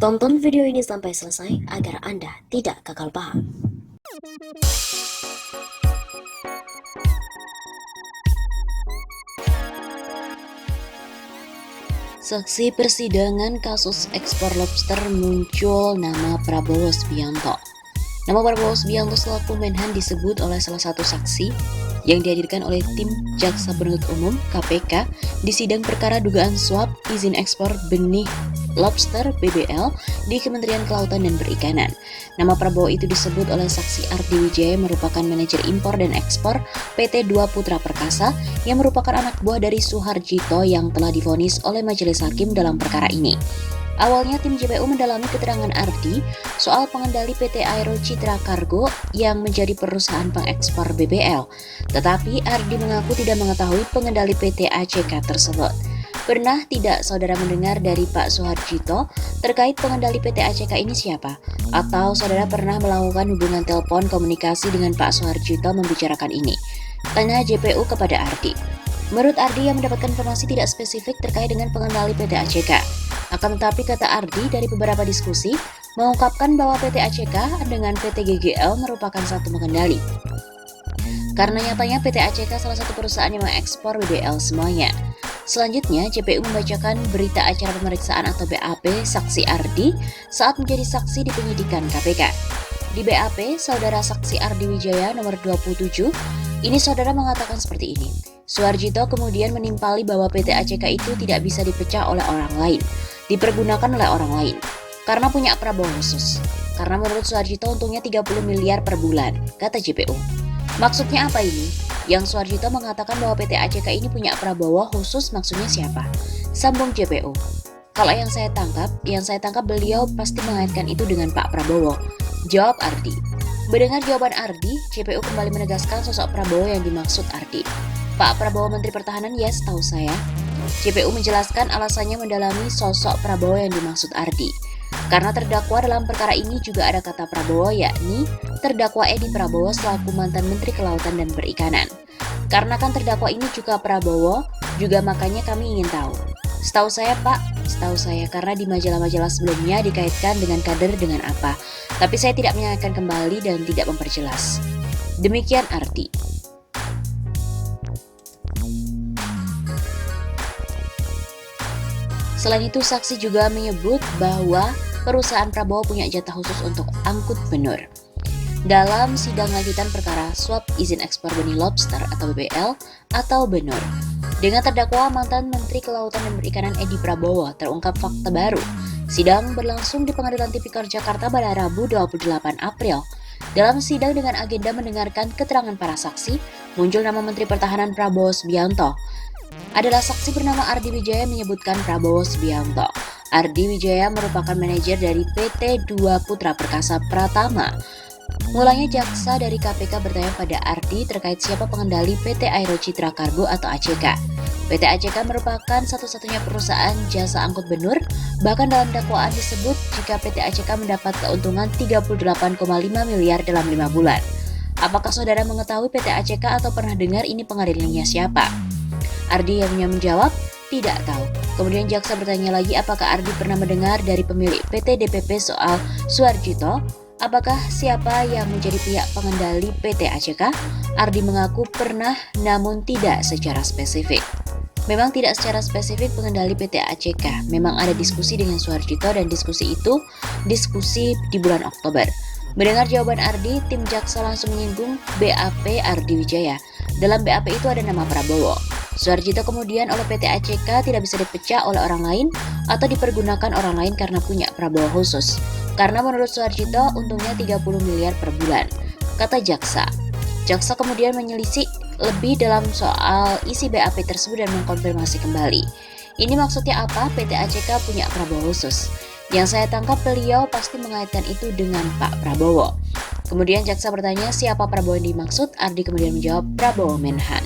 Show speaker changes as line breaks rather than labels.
Tonton video ini sampai selesai agar Anda tidak gagal paham. Saksi persidangan kasus ekspor lobster muncul nama Prabowo Subianto. Nama Prabowo Subianto selaku Menhan disebut oleh salah satu saksi yang dihadirkan oleh tim Jaksa Penuntut Umum (KPK) di sidang perkara dugaan suap izin ekspor benih lobster (BBL) di Kementerian Kelautan dan Perikanan. Nama Prabowo itu disebut oleh saksi Ardi Wijaya merupakan manajer impor dan ekspor PT Dua Putra Perkasa yang merupakan anak buah dari Suharjito yang telah divonis oleh majelis hakim dalam perkara ini. Awalnya tim JPU mendalami keterangan Ardi soal pengendali PT Aero Citra Cargo yang menjadi perusahaan pengekspor BBL. Tetapi Ardi mengaku tidak mengetahui pengendali PT ACK tersebut. Pernah tidak saudara mendengar dari Pak Suharjito terkait pengendali PT ACK ini siapa? Atau saudara pernah melakukan hubungan telepon komunikasi dengan Pak Suharjito membicarakan ini? Tanya JPU kepada Ardi. Menurut Ardi yang mendapatkan informasi tidak spesifik terkait dengan pengendali PT ACK. Akan tetapi kata Ardi dari beberapa diskusi mengungkapkan bahwa PT ACK dengan PT GGL merupakan satu pengendali. Karena nyatanya PT ACK salah satu perusahaan yang mengekspor BBL semuanya. Selanjutnya, JPU membacakan berita acara pemeriksaan atau BAP saksi Ardi saat menjadi saksi di penyidikan KPK. Di BAP, saudara saksi Ardi Wijaya nomor 27, ini saudara mengatakan seperti ini. Suharjito kemudian menimpali bahwa PT ACK itu tidak bisa dipecah oleh orang lain, dipergunakan oleh orang lain, karena punya Prabowo khusus. Karena menurut Suharjito untungnya 30 miliar per bulan, kata JPU. Maksudnya apa ini? Yang Suharjito mengatakan bahwa PT ACK ini punya Prabowo khusus maksudnya siapa? Sambung JPU. Kalau yang saya tangkap beliau pasti mengaitkan itu dengan Pak Prabowo. Jawab Ardi. Mendengar jawaban Ardi, JPU kembali menegaskan sosok Prabowo yang dimaksud Ardi. Pak Prabowo Menteri Pertahanan, ya setahu saya. JPU menjelaskan alasannya mendalami sosok Prabowo yang dimaksud Ardi. Karena terdakwa dalam perkara ini juga ada kata Prabowo, yakni terdakwa Edi Prabowo selaku mantan Menteri Kelautan dan Perikanan. Karena kan terdakwa ini juga Prabowo, juga makanya kami ingin tahu. Setahu saya Pak, setahu saya karena di majalah-majalah sebelumnya dikaitkan dengan kader dengan apa. Tapi saya tidak menanyakan kembali dan tidak memperjelas. Demikian Ardi. Selain itu, saksi juga menyebut bahwa perusahaan Prabowo punya jatah khusus untuk angkut benur. Dalam sidang lanjutan perkara suap izin ekspor benih lobster atau BBL atau benur, dengan terdakwa mantan Menteri Kelautan dan Perikanan Edi Prabowo terungkap fakta baru. Sidang berlangsung di Pengadilan Tipikor Jakarta pada Rabu 28 April. Dalam sidang dengan agenda mendengarkan keterangan para saksi, muncul nama Menteri Pertahanan Prabowo Subianto. Adalah saksi bernama Ardi Wijaya menyebutkan Prabowo Subianto. Ardi Wijaya merupakan manajer dari PT Dua Putra Perkasa Pratama. Mulanya jaksa dari KPK bertanya pada Ardi terkait siapa pengendali PT Aero Citra Cargo atau ACK. PT ACK merupakan satu-satunya perusahaan jasa angkut benur, bahkan dalam dakwaan disebut jika PT ACK mendapat keuntungan 38,5 miliar dalam 5 bulan. Apakah saudara mengetahui PT ACK atau pernah dengar ini pengendalinya siapa? Ardi yang menjawab, tidak tahu. Kemudian jaksa bertanya lagi apakah Ardi pernah mendengar dari pemilik PT DPP soal Suharjito? Apakah siapa yang menjadi pihak pengendali PT ACK? Ardi mengaku pernah namun tidak secara spesifik. Memang tidak secara spesifik pengendali PT ACK. Memang ada diskusi dengan Suharjito dan diskusi di bulan Oktober. Mendengar jawaban Ardi, tim jaksa langsung menyinggung BAP Ardi Wijaya. Dalam BAP itu ada nama Prabowo. Suharjito kemudian oleh PT ACK tidak bisa dipecah oleh orang lain atau dipergunakan orang lain karena punya Prabowo khusus. Karena menurut Suharjito untungnya 30 miliar per bulan, kata jaksa. Jaksa kemudian menyelisih lebih dalam soal isi BAP tersebut dan mengkonfirmasi kembali. Ini maksudnya apa? PT ACK punya Prabowo khusus. Yang saya tangkap beliau pasti mengaitkan itu dengan Pak Prabowo. Kemudian jaksa bertanya siapa Prabowo yang dimaksud, Ardi kemudian menjawab Prabowo Menhan.